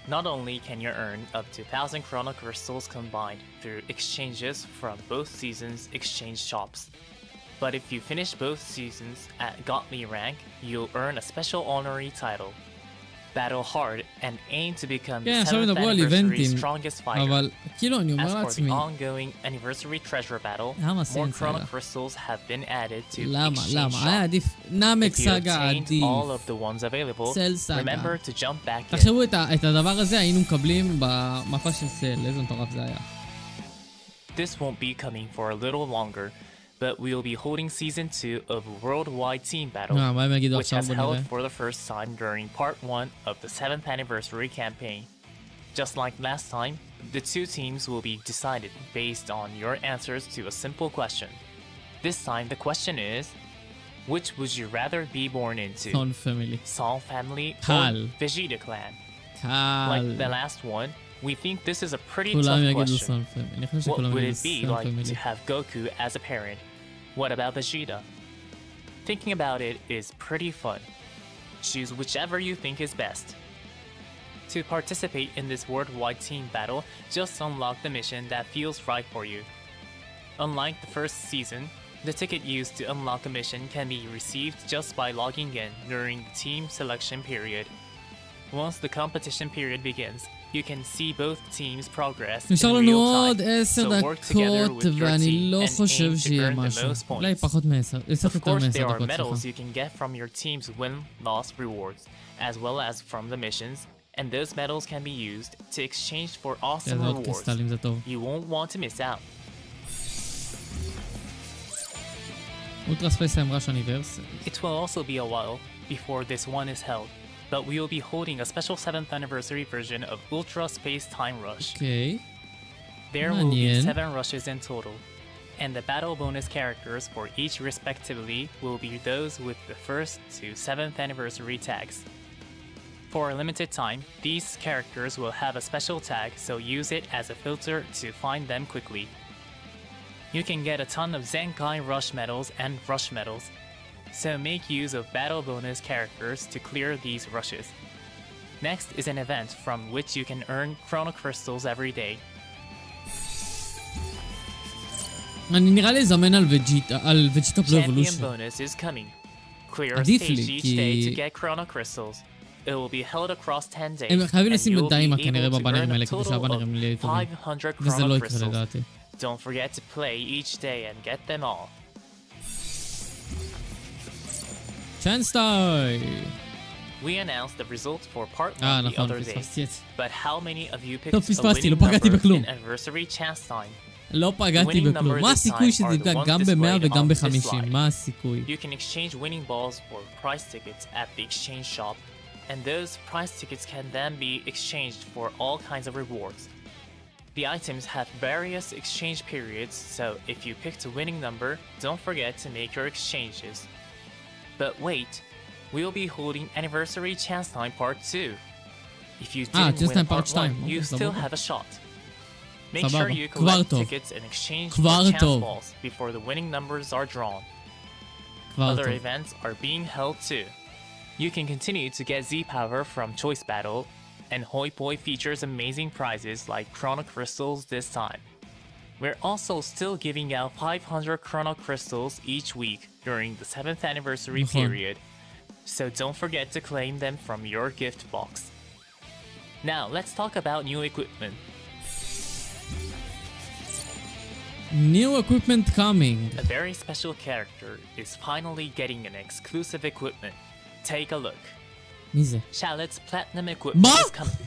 Not only can you earn up to 1,000 Chrono Crystals combined through exchanges from both seasons' exchange shops, but if you finish both seasons at Godly rank, you'll earn a special honorary title. Battle hard and aim to become כן, the עכשיו 7th נדברו על anniversary איבנטים, strongest fighter. אבל כאילו אני אומר As for the לעצמי, ongoing anniversary treasure battle, למה more סין Chrono סאגה? Crystals have been added to למה? exchange למה? היה shop. עדיף נאמק If you סאגה obtained עדיף. all of the ones available, סל סאגה. remember to jump back in. תחשבו את הדבר הזה היינו מקבלים במפה של סל, איזה מטורף זה היה. This won't be coming for a little longer, but we'll be holding season 2 of Worldwide Team Battle, מה הם יגידו which עכשיו? has בוא held נראה. for the first time during part 1 of the 7th anniversary campaign. Just like last time, the 2 teams will be decided based on your answers to a simple question. This time the question is, which would you rather be born into? סון פמילי. Saul family or קל. Vegeta clan? קל. Like the last one, we think this is a pretty כולם tough יגידו question. סון פמילי. אני חושב What שכולם would יגידו it be סון like פמילי. to have Goku as a parent? What about Vegeta? Thinking about it is pretty fun. Choose whichever you think is best. To participate in this worldwide team battle, just unlock the mission that feels right for you. Unlike the first season, the ticket used to unlock a mission can be received just by logging in during the team selection period. Once the competition period begins, you can see both teams progress in נשאר לנו real עוד time, 10 so work together דקות with your ואני team לא and חושב aim to שיהיה earn the משהו. most אולי points. פחות מ-10, קצת Of יותר course, there מ-10 are דקות, medals סליחה. you can get from your team's win-loss rewards, as well as from the missions, and those medals can be used to exchange for awesome זה עוד rewards. קריסטלים, זה טוב. You won't want to miss out. אולטרה ספייס אמרש אניברסרי. It will also be a while before this one is held, but we will be holding a special 7th anniversary version of Ultra Space Time Rush. אוקיי. There will be מעניין. 7 rushes in total, and the battle bonus characters for each respectively will be those with the 1st to 7th anniversary tags. For a limited time, these characters will have a special tag, so use it as a filter to find them quickly. You can get a ton of Zenkai Rush medals and Rush medals, so make use of battle bonus characters to clear these rushes. Next is an event from which you can earn Chrono Crystals every day. אני נראה לי לזמן על וג'יטה פלו Champion אבולושן. bonus is coming. Clear a עדיף stage לי, each כי- day to get Chrono Crystals. It will be held across 10 days, הם חייבים and לשים you will דיימה be כנראה able to בבאנרים earn האלה, a כדי total שהבאנרים יהיו of טובים. 500 וזה Chrono לא יקרה Crystals. לדעתי. Don't forget to play each day and get them all. צ'אנסטאי! We announced the results for part 1 the נכון, other day, פספסתי את זה. but how many of you picked טוב, a פספסתי, לא winning פגעתי number בכלום. in anniversary chance time? לא פגעתי winning number בכלום. מה this הסיכוי time שזה are the יפגע ones גם ב-100 displayed וגם on this ב-50? slide. מה הסיכוי? You can exchange winning balls for prize tickets at the exchange shop, and those prize tickets can then be exchanged for all kinds of rewards. The items have various exchange periods, so if you picked a winning number, don't forget to make your exchanges. But wait, we'll be holding Anniversary Chance Time Part 2. If you Chance didn't win Time Part Part 1, 2, you אוקיי, still סבבה. have a shot. Make סבבה, sure you כבר collect טוב. tickets and exchange כבר for chance טוב. balls before the winning numbers are drawn. כבר Other טוב. events are being held too. You can continue to get Z-Power from Choice Battle, and Hoi Poi features amazing prizes like Chrono Crystals this time. We're also still giving out 500 Chrono Crystals each week during the 7th anniversary נכון. period, so don't forget to claim them from your gift box. Now let's talk about new equipment. New equipment coming. A very special character is finally getting an exclusive equipment. Take a look. מי זה? Shallot's platinum equipment מה? is coming.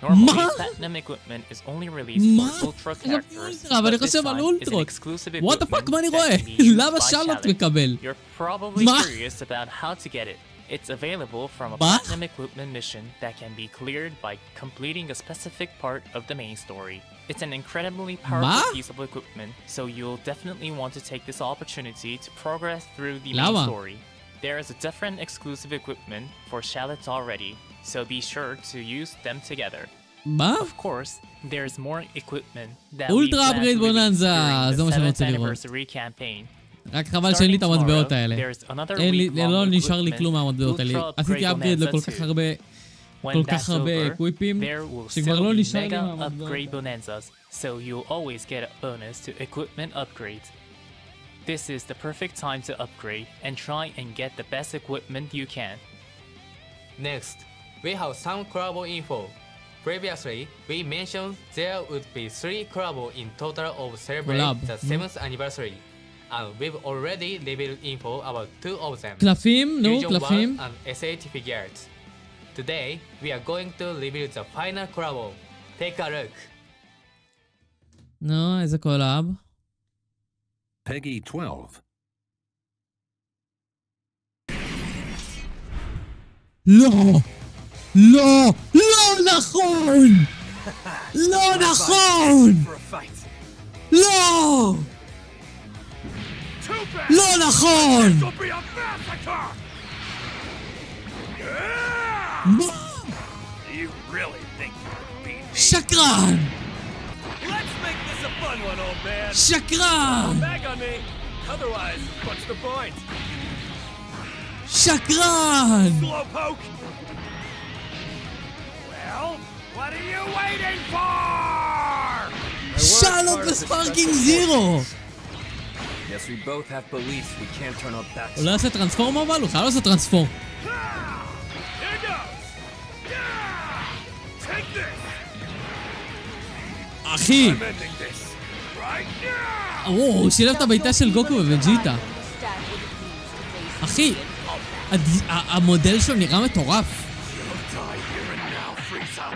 Normally, platinum equipment is only released for ultra characters, אבל אני but this חושב על time is an אולטרות. exclusive What the fuck, equipment מה אני that רואה? can be used למה by שלוט Charlotte. מקבל? You're probably מה? curious about how to get it. It's available from a מה? platinum equipment mission that can be cleared by completing a specific part of the main story. It's an incredibly powerful מה? piece of equipment, so you'll definitely want to take this opportunity to progress through the main למה? story. There is a different exclusive equipment for shallots already, so be sure to use them together. מה? Of course, there's more equipment that we אולטרה plan to upgrade release bonanza, during זה מה the שאני 7th רוצה לראות. anniversary campaign. רק חבל שאין לי את המטבעות האלה. There's another אין לי, week-long לא נשאר לי equipment, כלום מהמטבעות האלה. Ultra עשיתי Upgrade upgrade לכל Bonanza כך 2. הרבה, When כל that's כך הרבה over, אקוויפים, there will שכבר still לא be נשאר לי mega מהמטבעות. upgrade bonanzas, so you'll always get a bonus to equipment upgrades. This is the perfect time to upgrade and try and get the best equipment you can. Next, we have some collabo info. Previously, we mentioned there would be 3 collabo in total of celebrate Collab. the 7th anniversary, and we've already revealed info about 2 of them. קלפים, נו, Fusion קלפים. 1 and SAT figures. Today, we are going to reveal the final collabo. Take a look. נו, איזה קולאב? Peggy 12. לא! לא! לא נכון! לא נכון! For a fight. לא! Too bad. לא נכון! This'll be a massacre. Yeah! מה? You really think you can beat me? שקרן! Let's make this a fun one, old man. שקרן! Back on me. Otherwise, what's the point? שקרן! Slowpoke. Well, what are you waiting for? שלוט וספארקינג זירו! Guess we both have beliefs we can't turn our backs. הוא לא עושה טרנספורם אבל? הוא חייב לעשות טרנספורם. Here goes. Yeah! Take this. אחי! I'm ending this. Right now. הוא שילב את הביתה של גוקו וווג'יטה. אחי! המודל שלו נראה מטורף. You'll die here and now, Frieza.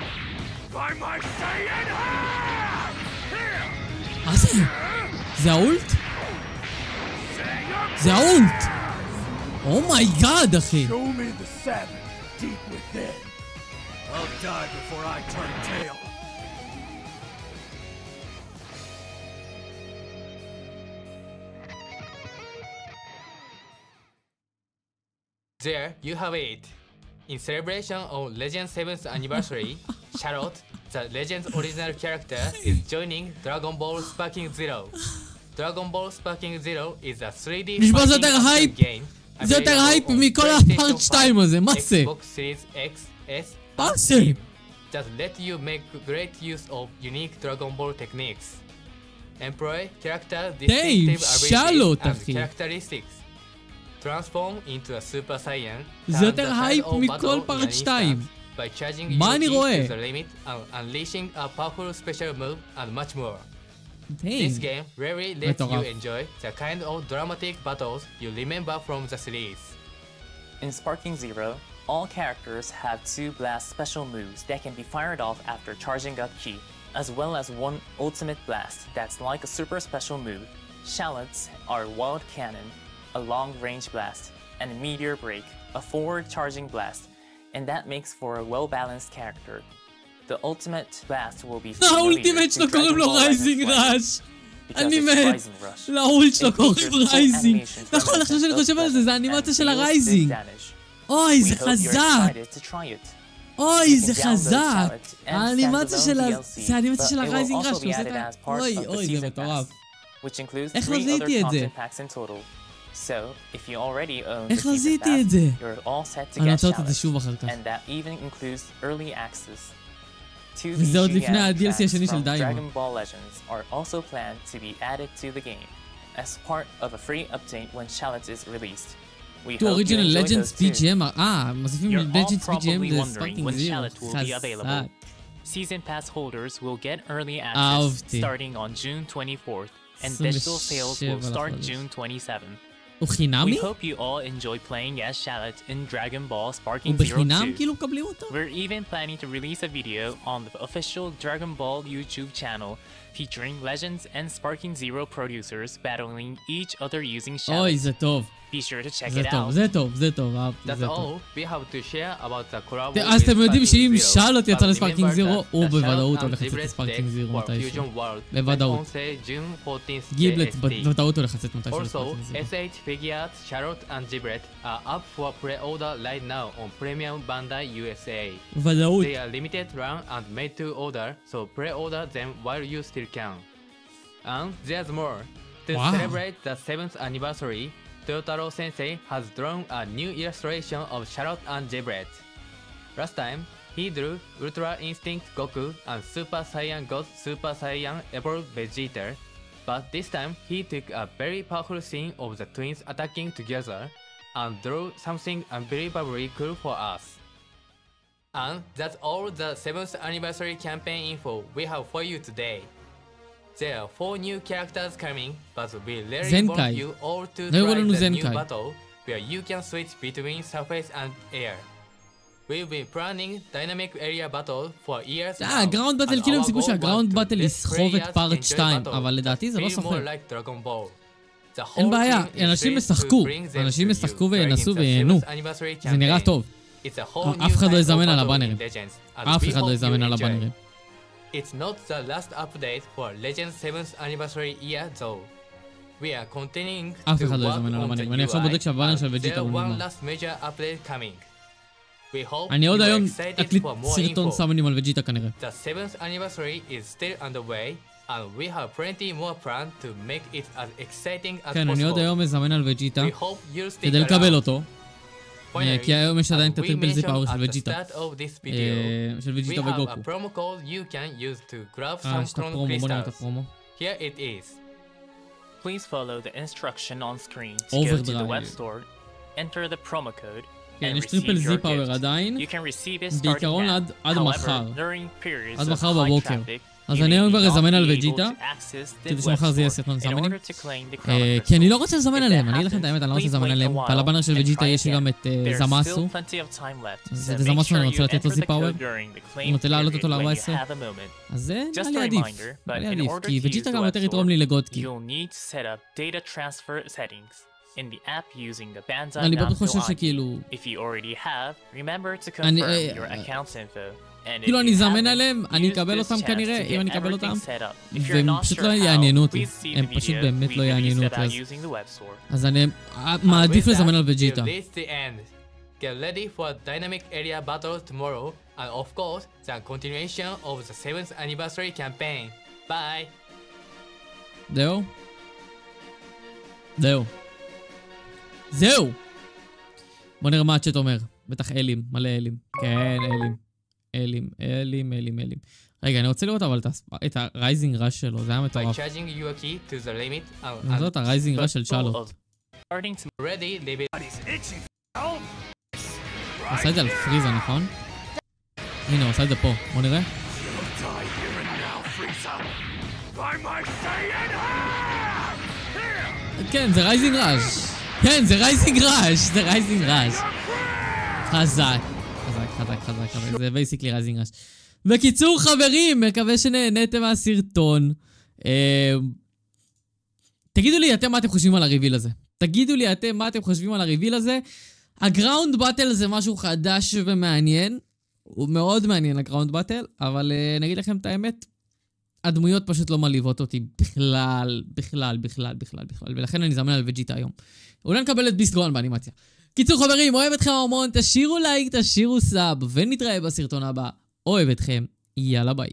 By my Saiyan hand. Here. מה זה? זה האולט? זה האולט! אומייגאד, אחי! Show me the savage deep within. I'll die before I turn tail. There you have it. In celebration of Legend's 7th anniversary, Charlotte, the Legend's original character, is joining Dragon Ball Sparking Zero. Dragon Ball Sparking Zero is a 3D נשמע זה fighting יותר action הייפ. game זה יותר available הייפ on מכל PlayStation הפארט 5, 2 הזה, מה זה? Xbox Series X, S, מה and זה? Steam that let you make great use of unique Dragon Ball techniques. Employ character distinctive Charlotte, abilities and אחי. characteristics. Transform into a Super Saiyan. זה turn יותר the tide הייפ of מכל battle in פארט an 2. instant by charging מה your אני ki רואה? to the limit and unleashing a powerful special move and much more. This דיין. game really lets you מטורף. enjoy the kind of dramatic battles you remember from the series. In Sparking Zero, all characters have 2 blast special moves that can be fired off after charging up ki, as well as 1 ultimate blast that's like a super special move. Shallots are Wild Cannon, a long-range blast, and Meteor Break, a forward charging blast, and that makes for a well-balanced character. The ultimate blast will be familiar האולטימט to שלו Dragon קוראים לו Ball רייזינג Legends ראש. because אני it's מת. Rising Rush. לאולט שלו It קוראים features full רייזינג. animation from נכון, עכשיו שאני Legends חושב על זה, זה האנימציה and של deals big הרייזינג. damage. אוי, We זה hope you're חזק. excited to try it. אוי, You זה can download חזק. Shallot and האנימציה standalone של ה... DLC, זה האנימציה but של it will הרייזינג also ראש. be שהוא עושה added את as ה... part אוי, of the אוי, זה season מטורף. pass, which includes איך 3 other רזיתי את זה? content packs in total. So, if you already own the איך season רזיתי את זה? pass, you're all set to אני get רוצה לראות את זה Shallot, שוב אחר כך. and that even includes early access. 2 וזה עוד לפני VGM ה-DLC tracks השני של from דיימון. Dragon Ball Legends are also planned to be added to the game as part of a free update when Shallot is released. We To hope you original enjoy Legends those too. BGM, מוסיפים You're all Legends BGM probably wondering לספארקינג when זירו. Shallot will be available. חזק. Season pass holders will get early access אהבתי. starting on June 24th, and digital sales will 27 start לחודש. June 27th. הוא חינמי? We hope you all enjoy playing as Charlotte in Dragon Ball Sparking הוא Zero בחינם 2. כאילו מקבלים אותו? We're even planning to release a video on the official Dragon Ball YouTube channel featuring Legends and Sparking Zero producers battling each other using Charlotte. אוי, זה טוב. Be sure to check זה it טוב, out. זה טוב, זה טוב, אהבתי, That's זה טוב. all we have to share about the collab אז אתם יודעים שאם Zero. שרלוט יצא But לספארקינג remember זירו, that הוא the בוודאות Charlotte הולך and לצאת Zebret לספארקינג deck זירו for מתישהו. Fusion World בוודאות. went on sale June 14th גיבלט CST. בוודאות הולך לצאת מתישהו Also, לספארקינג זירו. SH figures Charlotte and Zebret are up for pre-order right now on Premium Bandai USA. בוודאות. They are limited run and made to order, so pre-order them while you still can. And there's more. To Wow. celebrate the 7th anniversary, Toyotaro Sensei has drawn a new illustration of Charlotte and Zebret. Last time, he drew Ultra Instinct Goku and Super Saiyan God Super Saiyan Evolved Vegeta, but this time he took a very powerful scene of the twins attacking together and drew something unbelievably cool for us. And that's all the 7th anniversary campaign info we have for you today. There are 4 new characters coming, but we really want Zenkai. you all to לא try לנו the new Zenkai. battle where you can switch between surface and air. We've been planning dynamic area battle for years now. הגראונד באטל, and כאילו הם our סיכוי goal שהגראונד was to באטל let יסחוב את players פארט enjoy 2, battle אבל לדעתי זה לא feel more סוחר. like Dragon Ball. The whole אין בעיה, team is אנשים ready to ישחקו, bring them אנשים to ישחקו you וינסו during the וייהנו. 7th anniversary זה נראה campaign. טוב. It's a whole new אף אחד לא type of יזמן על battle הבאנרים. in Legends, and אף we אחד לא hope יזמן you על enjoy. הבאנרים. It's not the last update for Legends 7th anniversary year though. We are continuing אף to אחד לא work יזמן על on הבאנרים. the אני עכשיו בודק UI, שהבאנר and של וג'יטה there הוא one נגמר. last major update coming. We hope אני you עוד are היום excited אקליט for more סרטון info. סאמנים על וג'יטה כנראה. The 7th anniversary is still underway, and we have plenty more planned to make it as exciting as כן, אני עוד possible. היום מזמן על וג'יטה, We hope you'll stick כדי לקבל around. אותו. Finally, כי היום יש עדיין as את we הטריפל זיפ mentioned האוור של at the וג'יטה. start of this video, של we וג'יטה have a וגוקו. promo code you can use to grab some יש את chrono הפרומו, בוא נראה את crystals. הפרומו. Here it is. Please follow the instruction on screen to go to the Overdrive. web store, enter the promo code, כן, and יש טריפל receive your זיפ האוור gift. עדיין. You can receive it starting בעיקרון now. עד מחר. However, during periods עד of מחר high בבוקר. traffic, אז you אני may היום כבר not אזמן על be able וג'יטה, to access the כדי web שמחר זה יהיה store סרטון in סאמנים. order to claim the chrono כי אני לא crystals. רוצה לזמן If עליהם, that אני אגיד לכם את האמת, אני לא רוצה happens, לזמן please עליהם. wait a ועל while הבאנר של and וג'יטה try יש גם again. את There's זמאסו. still plenty of time left, אז so זה make זמאסו, sure אני you רוצה לתת לו enter the זיפ האוור. code during the claim הוא נוטה לעלות period אותו when you ל-14. have a moment. אז זה Just נראה a לי עדיף. reminder, נראה but לי in עדיף, order כי to וג'יטה use גם the יותר web יתרום לי לגודקי. You'll need to set up data transfer settings in the app using the Banzai אני באמת Namco חושב ID. שכאילו... If you already have, remember to אני- confirm your account's info. And if כאילו you אני אזמן haven't, עליהם, אני use אקבל this אותם chance כנראה, to אם אני get אקבל everything אותם, set up. If you're והם not פשוט sure לא how, יעניינו אותי. please see הם the פשוט video באמת we לא יעניינו released אותי. about אז- using the web store. אז אני מעדיף With לזמן that, על וג'יטה. we reached the end. Get ready for a dynamic area battle tomorrow, and of course, the continuation of the 7th anniversary campaign. Bye! זהו? זהו. זהו! בוא נראה מה הצ'אט אומר. בטח אלים, מלא אלים. כן, אלים. אלים, אלים, אלים, אלים. רגע, אני רוצה לראות אבל את הרייזינג ראש שלו, זה היה By מטורף. charging your key to the limit אני זאת הרייזינג ראש של Full שרלוט. of starting to ready level. הוא עשה את זה על פריזה, נכון? הנה, הוא עשה את זה פה. בוא נראה. Die here and now, Frieza! By my Saiyan hand! Here! כן, זה רייזינג ראש. כן, זה רייזינג ראש. זה רייזינג ראש. חזק. חזק, חזק, חזק. אבל זה בייסיקלי רייזינג ראש. בקיצור, חברים, מקווה שנהנתם מהסרטון. תגידו לי אתם מה אתם חושבים על הריביל הזה. תגידו לי אתם מה אתם חושבים על הריביל הזה. הגראונד באטל זה משהו חדש ומעניין. הוא מאוד מעניין הגראונד באטל, אבל נגיד לכם את האמת, הדמויות פשוט לא מלהיבות אותי בכלל, בכלל, בכלל, בכלל, בכלל. ולכן אני זמן על וג'יטה היום. אולי נקבל את דיסקורד באנימציה. קיצור חברים, אוהב אתכם המון, תשאירו לייק, תשאירו סאב, ונתראה בסרטון הבא. אוהב אתכם, יאללה ביי.